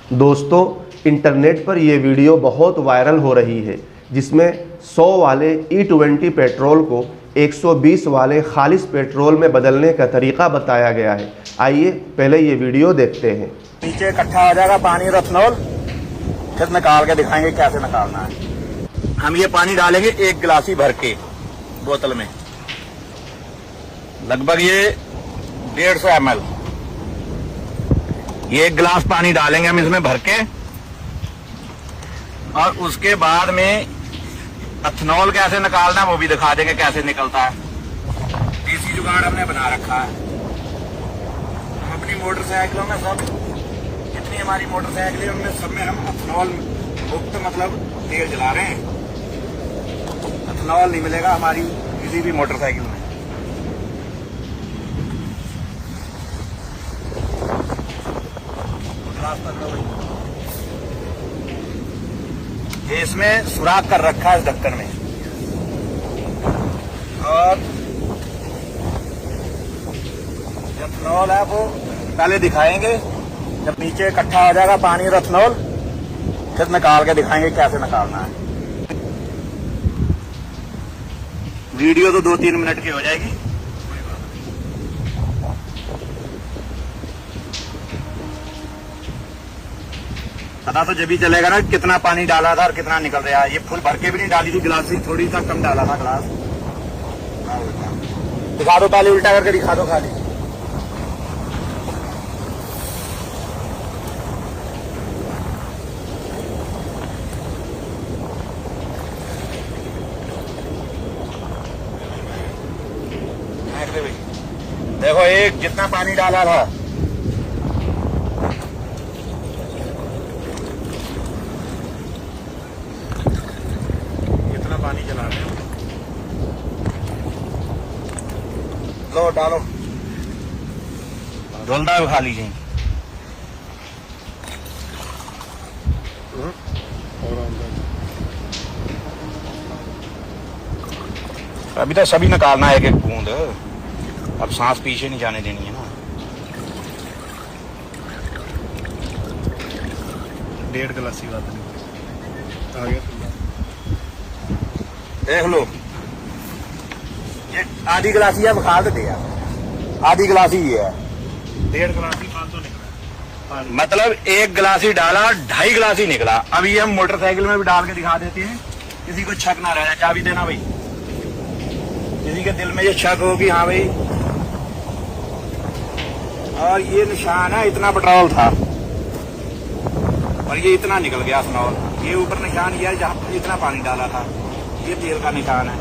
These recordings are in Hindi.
दोस्तों, इंटरनेट पर ये वीडियो बहुत वायरल हो रही है जिसमें 100 वाले E20 पेट्रोल को 120 वाले खालिस पेट्रोल में बदलने का तरीका बताया गया है। आइए पहले ये वीडियो देखते हैं। नीचे इकट्ठा हो जाएगा पानी रथनॉल, फिर निकाल के दिखाएंगे कैसे निकालना है। हम ये पानी डालेंगे 1 गिलासी भर के बोतल में, लगभग ये 150 ml। ये 1 गिलास पानी डालेंगे हम इसमें भर के, और उसके बाद में एथेनॉल कैसे निकालना है वो भी दिखा देंगे कैसे निकलता है। देसी जुगाड़ हमने बना रखा है। हम अपनी मोटरसाइकिलों में सब, जितनी हमारी मोटरसाइकिलें उनमें सब में हम एथेनॉल मुक्त मतलब तेल जला रहे हैं। एथेनॉल नहीं मिलेगा हमारी किसी भी मोटरसाइकिल में। ये इसमें सुराख कर रखा है इस ढक्कन में, और एथेनॉल है वो पहले दिखाएंगे। जब नीचे इकट्ठा हो जाएगा पानी रथनॉल, फिर निकाल के दिखाएंगे कैसे निकालना है। वीडियो तो 2-3 मिनट की हो जाएगी। पता तो जब भी चलेगा ना कितना पानी डाला था और कितना निकल रहा है। ये फुल भर के भी नहीं डाली थी गिलास से, थोड़ी सा कम डाला था गिलास। दिखा दो, पहले उल्टा करके दिखा दो खाली। देखो, एक जितना पानी डाला था पानी चला रहे हैं। लो डालो, डोलदा खा लीजिए। अभी तो सभी निकालना है एक-एक बूंद। अब सांस पीछे नहीं जाने देनी है ना। 1.5 गिलासी बात नहीं आ गया। देख लो, ये आधी गिलासी अब खा दे यार, आधी गिलासी ये है। 1.5 गिलासी 500 निकला, मतलब 1 गिलासी डाला 2.5 गिलासी निकला। अब ये हम मोटरसाइकिल में भी डाल के दिखा देते हैं, किसी को शक ना रह जाए। चाबी देना भाई, किसी के दिल में ये शक हो कि हाँ भाई। और ये निशान है, इतना पेट्रोल था और ये इतना निकल गया एथेनॉल। ये ऊपर निशान ये है जहाँ पर इतना पानी डाला था, ये तेल का निशान है।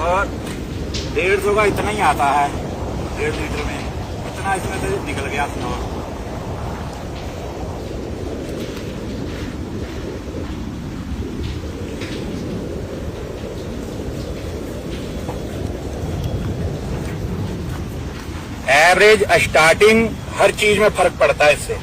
और 150 का इतना ही आता है, 1.5 लीटर में इतना इसमें से निकल गया एथेनॉल। एवरेज, स्टार्टिंग, हर चीज में फर्क पड़ता है इससे।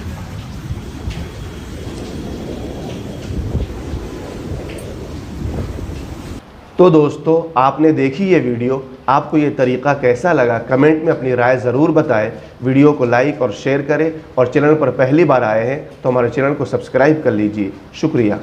तो दोस्तों, आपने देखी ये वीडियो। आपको ये तरीका कैसा लगा कमेंट में अपनी राय ज़रूर बताएं। वीडियो को लाइक और शेयर करें, और चैनल पर पहली बार आए हैं तो हमारे चैनल को सब्सक्राइब कर लीजिए। शुक्रिया।